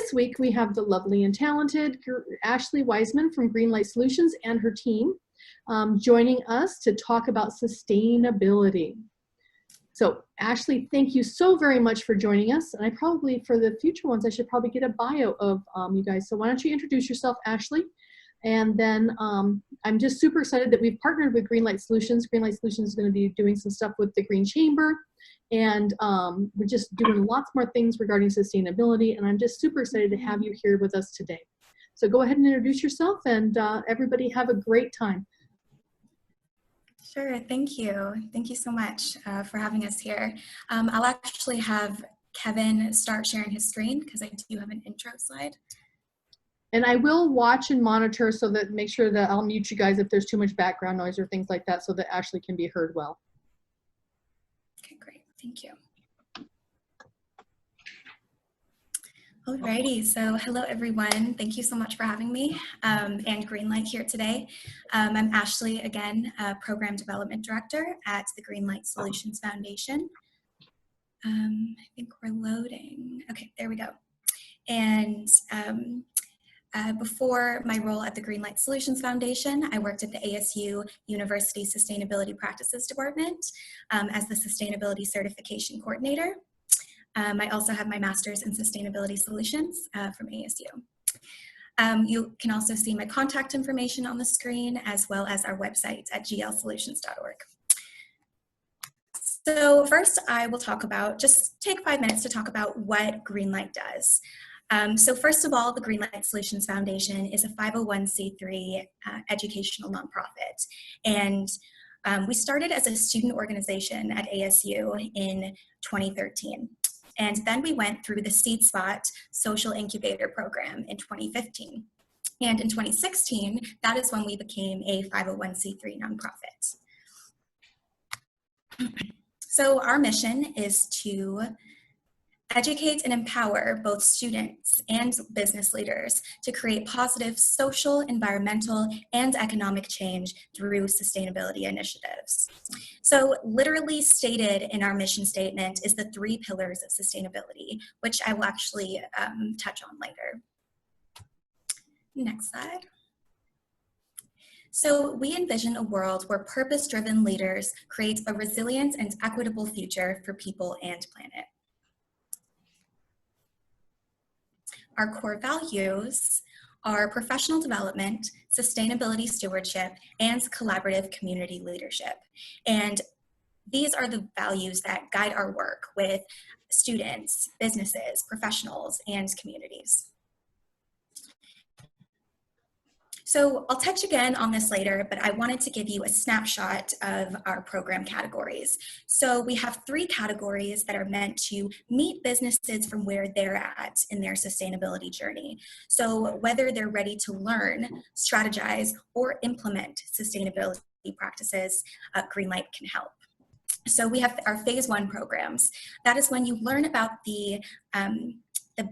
this week we have the lovely and talented Ashley Wiseman from GreenLight Solutions and her team joining us to talk about sustainability. So Ashley, thank you so very much for joining us. And I probably, for the future ones, I should probably get a bio of you guys. So why don't you introduce yourself, Ashley? And then I'm just super excited that we've partnered with GreenLight Solutions. GreenLight Solutions is going to be doing some stuff with the Green Chamber. And we're just doing lots more things regarding sustainability. And I'm just super excited to have you here with us today. So go ahead and introduce yourself, and everybody have a great time. Sure, thank you. Thank you so much for having us here. I'll actually have Kevin start sharing his screen because I do have an intro slide. And I will watch and monitor so that make sure that I'll mute you guys if there's too much background noise or things like that so that Ashley can be heard well. Okay, great, thank you. Alrighty, so hello everyone. Thank you so much for having me and GreenLight here today. I'm Ashley, again, Program Development Director at the GreenLight Solutions Foundation. I think we're loading. Okay, there we go. And before my role at the GreenLight Solutions Foundation, I worked at the ASU University Sustainability Practices Department as the Sustainability Certification Coordinator. I also have my master's in sustainability solutions from ASU. You can also see my contact information on the screen, as well as our website at glsolutions.org. So first I will talk about, just take 5 minutes to talk about what GreenLight does. So first of all, the GreenLight Solutions Foundation is a 501c3 educational nonprofit. And we started as a student organization at ASU in 2013. And then we went through the Seed Spot Social Incubator Program in 2015. And in 2016, that is when we became a 501c3 nonprofit. So our mission is to educate and empower both students and business leaders to create positive social, environmental, and economic change through sustainability initiatives. So literally stated in our mission statement is the 3 pillars of sustainability, which I will actually touch on later. Next slide. So we envision a world where purpose-driven leaders create a resilient and equitable future for people and planet. Our core values are professional development, sustainability stewardship, and collaborative community leadership. And these are the values that guide our work with students, businesses, professionals, and communities. So I'll touch again on this later, but I wanted to give you a snapshot of our program categories. So we have 3 categories that are meant to meet businesses from where they're at in their sustainability journey. So whether they're ready to learn, strategize, or implement sustainability practices, GreenLight can help. So we have our phase 1 programs. That is when you learn about the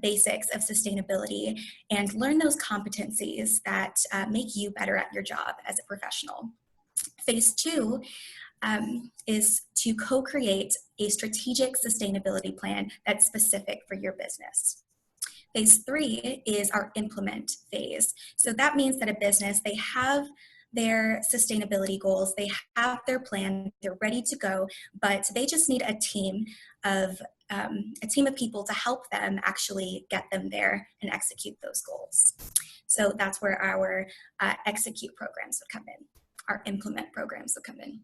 basics of sustainability and learn those competencies that make you better at your job as a professional. Phase 2 is to co-create a strategic sustainability plan that's specific for your business. Phase 3 is our implement phase. So that means that a business, they have their sustainability goals, they have their plan, they're ready to go, but they just need a team of people to help them actually get them there and execute those goals. So that's where our execute programs would come in, our implement programs would come in.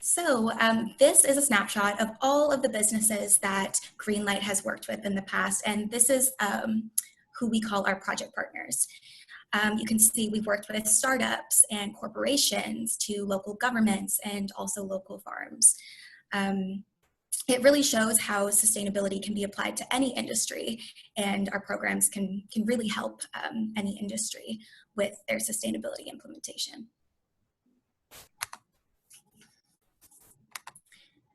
So this is a snapshot of all of the businesses that GreenLight has worked with in the past, and this is who we call our project partners. You can see we've worked with startups and corporations to local governments and also local farms. It really shows how sustainability can be applied to any industry, and our programs can really help any industry with their sustainability implementation.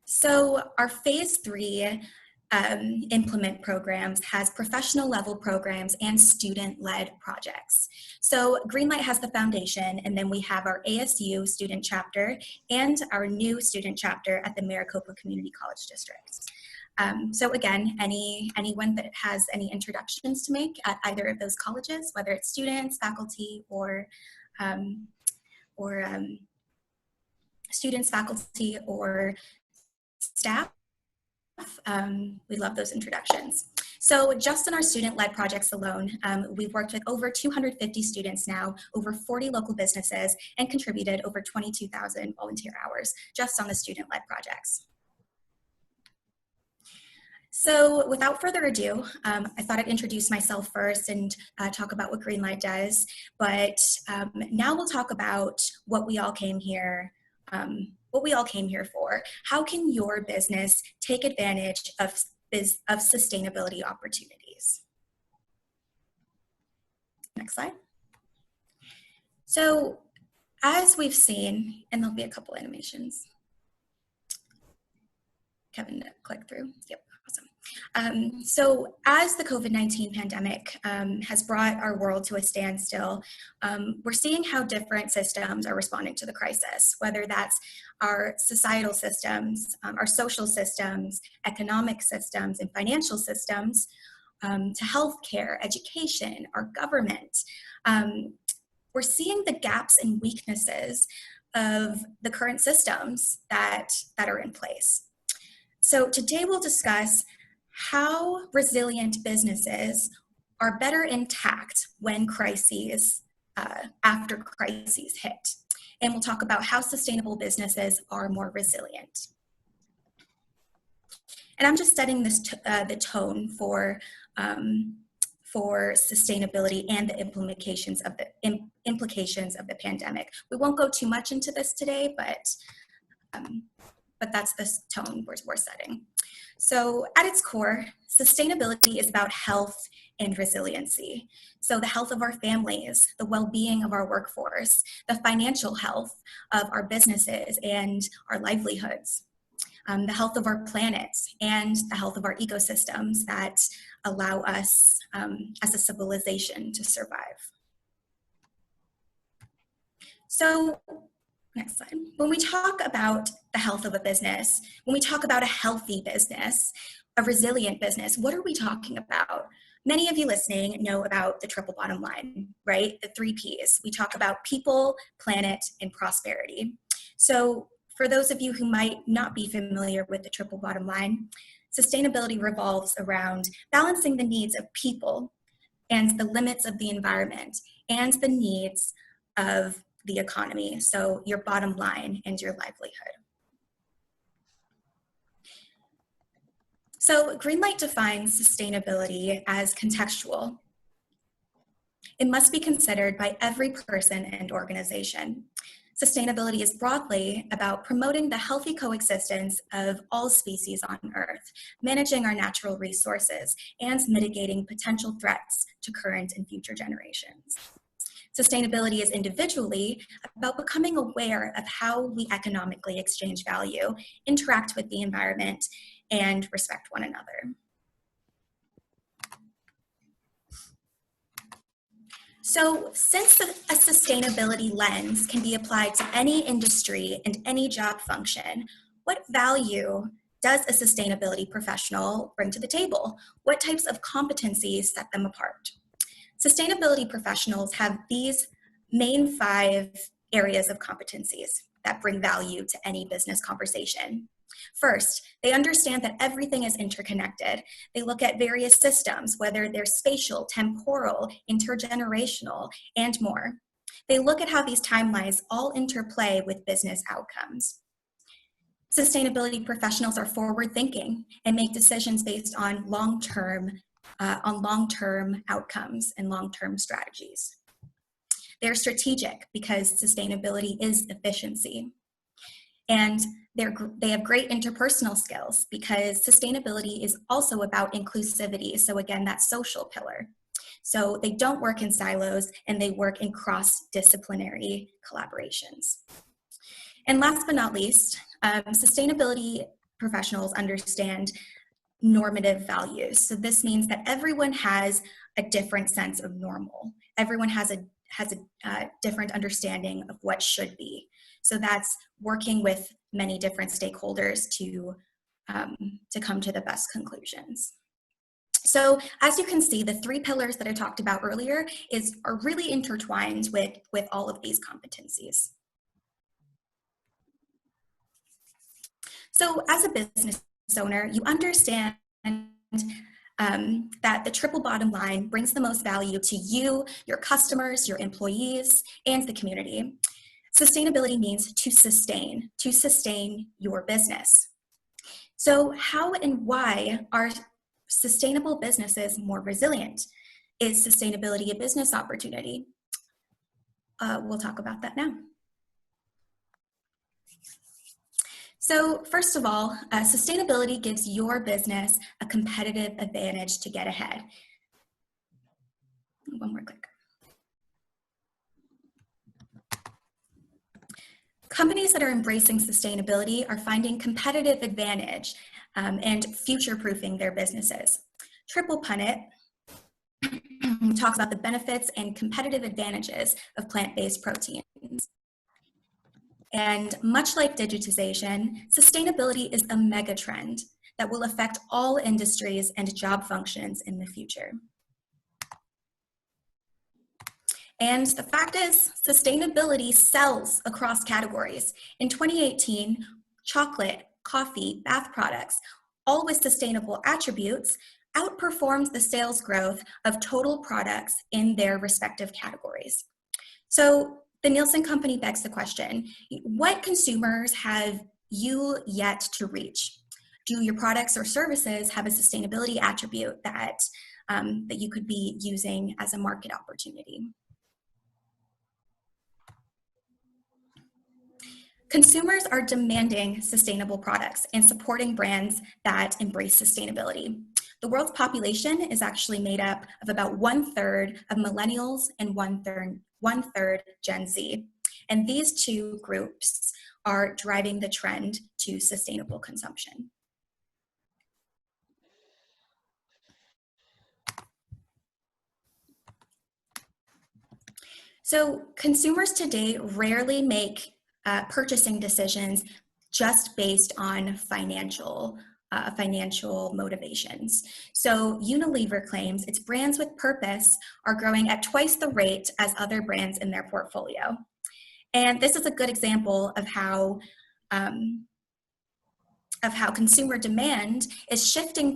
So our phase 3 implement programs, has professional level programs, and student-led projects. So GreenLight has the foundation, and then we have our ASU student chapter and our new student chapter at the Maricopa Community College District. So again, anyone that has any introductions to make at either of those colleges, whether it's students, faculty, or students, faculty, or staff, we love those introductions. So just in our student-led projects alone, we've worked with over 250 students now, over 40 local businesses, and contributed over 22,000 volunteer hours just on the student-led projects. So without further ado, I thought I'd introduce myself first and talk about what GreenLight does, but now we'll talk about what we all came here for. How can your business take advantage of sustainability opportunities? Next slide. So as we've seen, and there'll be a couple animations. Kevin, click through. Yep, awesome. So as the COVID-19 pandemic has brought our world to a standstill, we're seeing how different systems are responding to the crisis, whether that's our societal systems, our social systems, economic systems, and financial systems, to healthcare, education, our government. We're seeing the gaps and weaknesses of the current systems that are in place. So today we'll discuss how resilient businesses are better intact when crises, after crises hit. And we'll talk about how sustainable businesses are more resilient. And I'm just setting this the tone for sustainability and the implications of the pandemic. We won't go too much into this today, but that's the tone we're setting. So at its core, sustainability is about health and resiliency. So the health of our families, the well-being of our workforce, the financial health of our businesses and our livelihoods, the health of our planet, and the health of our ecosystems that allow us as a civilization to survive. So next slide. When we talk about the health of a business, when we talk about a healthy business, a resilient business, what are we talking about? Many of you listening know about the triple bottom line, right? The 3 Ps. We talk about people, planet, and prosperity. So for those of you who might not be familiar with the triple bottom line, sustainability revolves around balancing the needs of people and the limits of the environment and the needs of the economy, so your bottom line and your livelihood. So GreenLight defines sustainability as contextual. It must be considered by every person and organization. Sustainability is broadly about promoting the healthy coexistence of all species on Earth, managing our natural resources, and mitigating potential threats to current and future generations. Sustainability is individually about becoming aware of how we economically exchange value, interact with the environment, and respect one another. So since a sustainability lens can be applied to any industry and any job function, what value does a sustainability professional bring to the table? What types of competencies set them apart? Sustainability professionals have these main 5 areas of competencies that bring value to any business conversation. First, they understand that everything is interconnected. They look at various systems, whether they're spatial, temporal, intergenerational, and more. They look at how these timelines all interplay with business outcomes. Sustainability professionals are forward-thinking and make decisions based on long-term outcomes and long-term strategies. They're strategic because sustainability is efficiency. And they have great interpersonal skills because sustainability is also about inclusivity. So again, that social pillar. So they don't work in silos and they work in cross-disciplinary collaborations. And last but not least, sustainability professionals understand normative values. So this means that everyone has a different sense of normal. Everyone has a different understanding of what should be. So that's working with many different stakeholders to come to the best conclusions. So as you can see, the three pillars that I talked about earlier are really intertwined with all of these competencies. So as a business owner, you understand that the triple bottom line brings the most value to you, your customers, your employees, and the community. Sustainability means to sustain your business. So how and why are sustainable businesses more resilient? Is sustainability a business opportunity? We'll talk about that now. So first of all, sustainability gives your business a competitive advantage to get ahead. One more click. Companies that are embracing sustainability are finding competitive advantage and future-proofing their businesses. Triple Punnet talks about the benefits and competitive advantages of plant-based proteins. And much like digitization, sustainability is a mega trend that will affect all industries and job functions in the future. And the fact is, sustainability sells across categories. In 2018, chocolate, coffee, bath products, all with sustainable attributes, outperforms the sales growth of total products in their respective categories. So the Nielsen Company begs the question, what consumers have you yet to reach? Do your products or services have a sustainability attribute that you could be using as a market opportunity? Consumers are demanding sustainable products and supporting brands that embrace sustainability. The world's population is actually made up of about 1/3 of millennials and one third Gen Z. And these two groups are driving the trend to sustainable consumption. So consumers today rarely make purchasing decisions just based on financial motivations. So Unilever claims its brands with purpose are growing at twice the rate as other brands in their portfolio. And this is a good example of how consumer demand is shifting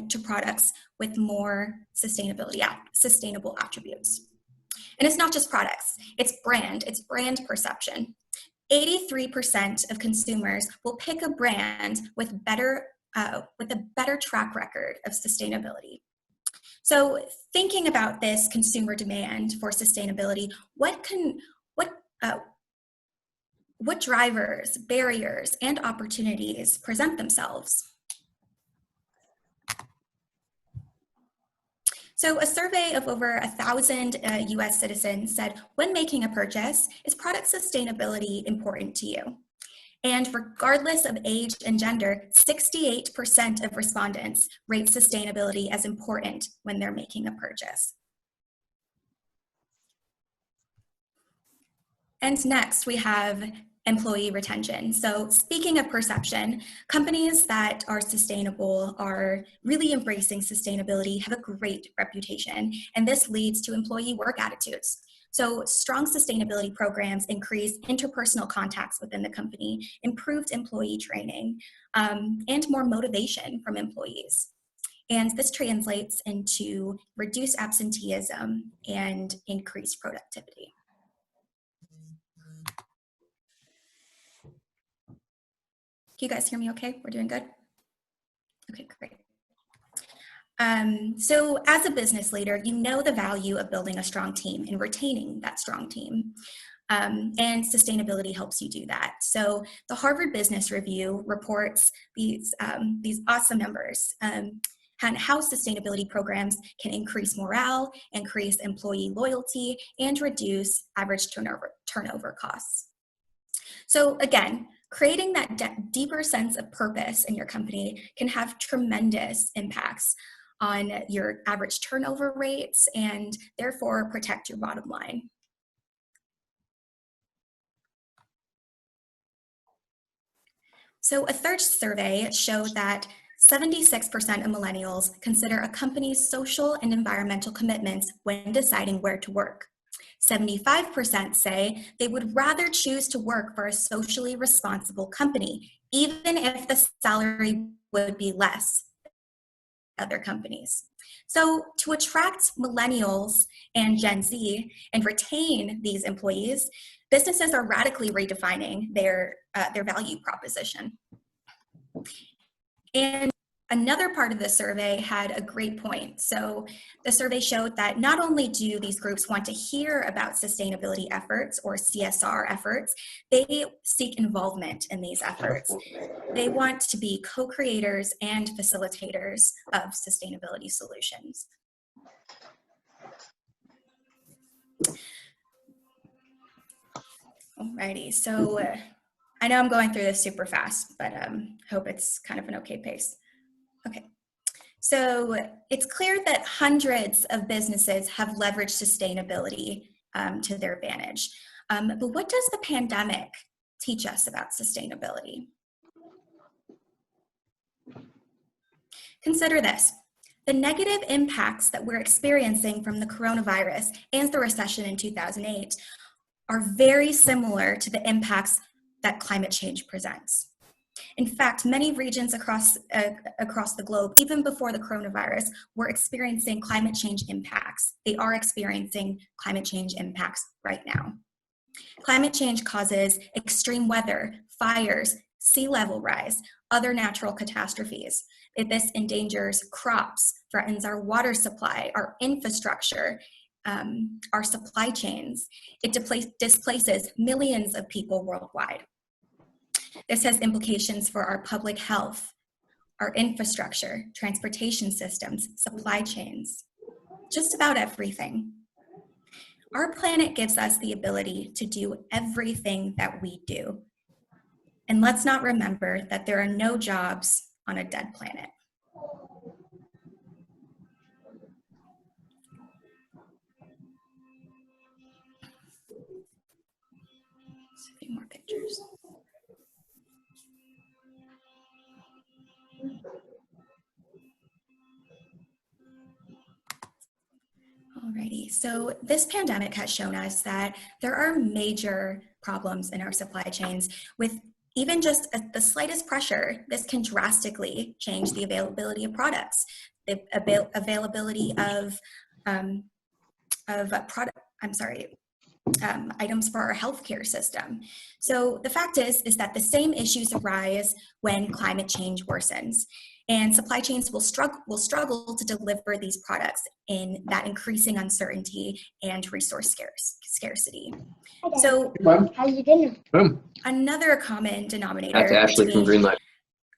to products with more sustainable attributes. And it's not just products, it's brand perception. 83% of consumers will pick a brand with a better track record of sustainability. So thinking about this consumer demand for sustainability, what drivers, barriers, and opportunities present themselves? So a survey of over 1,000 US citizens said, when making a purchase, is product sustainability important to you? And regardless of age and gender, 68% of respondents rate sustainability as important when they're making a purchase. And next we have employee retention. So speaking of perception, companies that are sustainable are really embracing sustainability, have a great reputation, and this leads to employee work attitudes. So strong sustainability programs increase interpersonal contacts within the company, improved employee training, and more motivation from employees. And this translates into reduced absenteeism and increased productivity. Can you guys hear me okay? We're doing good? Okay, great. So as a business leader, you know the value of building a strong team and retaining that strong team. And sustainability helps you do that. So the Harvard Business Review reports these awesome numbers and how sustainability programs can increase morale, increase employee loyalty, and reduce average turnover costs. So again, Creating that deeper sense of purpose in your company can have tremendous impacts on your average turnover rates and therefore protect your bottom line. So a third survey showed that 76% of millennials consider a company's social and environmental commitments when deciding where to work. 75% say they would rather choose to work for a socially responsible company, even if the salary would be less than other companies. So to attract millennials and Gen Z and retain these employees, businesses are radically redefining their value proposition. And another part of the survey had a great point. So the survey showed that not only do these groups want to hear about sustainability efforts or CSR efforts, they seek involvement in these efforts. They want to be co-creators and facilitators of sustainability solutions. Alrighty, so I know I'm going through this super fast, but hope it's kind of an okay pace. Okay, so it's clear that hundreds of businesses have leveraged sustainability to their advantage. But what does the pandemic teach us about sustainability? Consider this. The negative impacts that we're experiencing from the coronavirus and the recession in 2008 are very similar to the impacts that climate change presents. In fact, many regions across the globe, even before the coronavirus, were experiencing climate change impacts. They are experiencing climate change impacts right now. Climate change causes extreme weather, fires, sea level rise, other natural catastrophes. This endangers crops, threatens our water supply, our infrastructure, our supply chains. It displaces millions of people worldwide. This has implications for our public health, our infrastructure, transportation systems, supply chains, just about everything. Our planet gives us the ability to do everything that we do. And let's not remember that there are no jobs on a dead planet. A few more pictures. Alrighty, so this pandemic has shown us that there are major problems in our supply chains. With even just the slightest pressure, this can drastically change the availability of products, the availability of items for our healthcare system. So the fact is that the same issues arise when climate change worsens, and supply chains will struggle to deliver these products in that increasing uncertainty and resource scarcity. So How you doing? another common denominator That's Ashley from between GreenLight.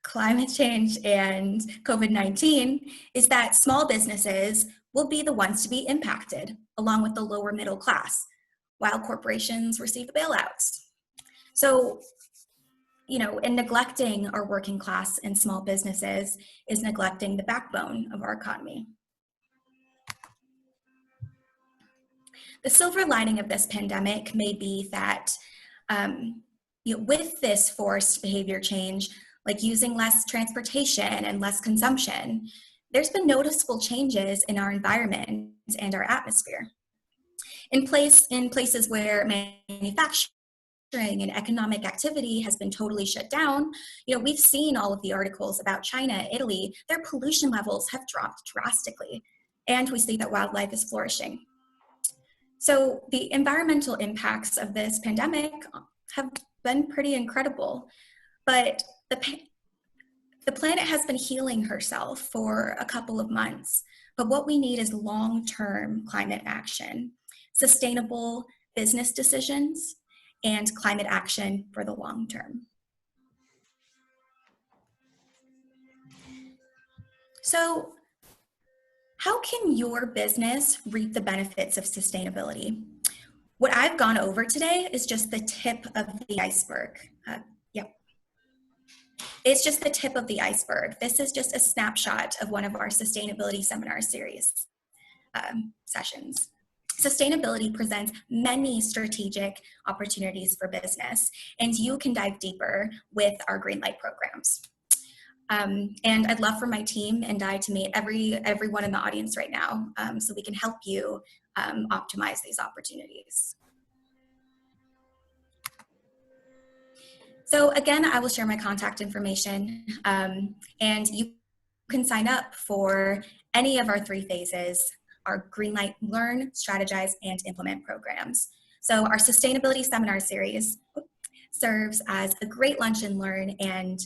climate change and COVID-19 is that small businesses will be the ones to be impacted, along with the lower middle class, while corporations receive bailouts. So, and neglecting our working class and small businesses is neglecting the backbone of our economy. The silver lining of this pandemic may be that with this forced behavior change, like using less transportation and less consumption, there's been noticeable changes in our environment and our atmosphere. In places where manufacturing and economic activity has been totally shut down, we've seen all of the articles about China, Italy, their pollution levels have dropped drastically, and we see that wildlife is flourishing. So the environmental impacts of this pandemic have been pretty incredible, but the planet has been healing herself for a couple of months, but what we need is long-term climate action, sustainable business decisions, and climate action for the long term. So, how can your business reap the benefits of sustainability? What I've gone over today is just the tip of the iceberg. It's just the tip of the iceberg. This is just a snapshot of one of our sustainability seminar series sessions. Sustainability presents many strategic opportunities for business, and you can dive deeper with our GreenLight programs. And I'd love for my team and I to meet everyone in the audience right now, so we can help you optimize these opportunities. So again, I will share my contact information, and you can sign up for any of our 3 phases, our GreenLight Learn, Strategize, and Implement programs. So our Sustainability Seminar Series serves as a great lunch and learn and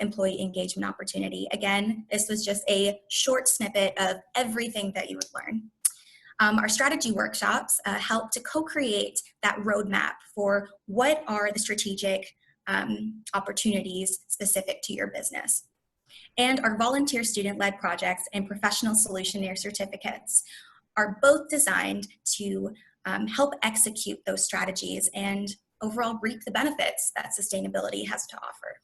employee engagement opportunity. Again, this was just a short snippet of everything that you would learn. Our strategy workshops help to co-create that roadmap for what are the strategic opportunities specific to your business. And our volunteer student-led projects and professional solutioneer certificates are both designed to help execute those strategies and overall reap the benefits that sustainability has to offer.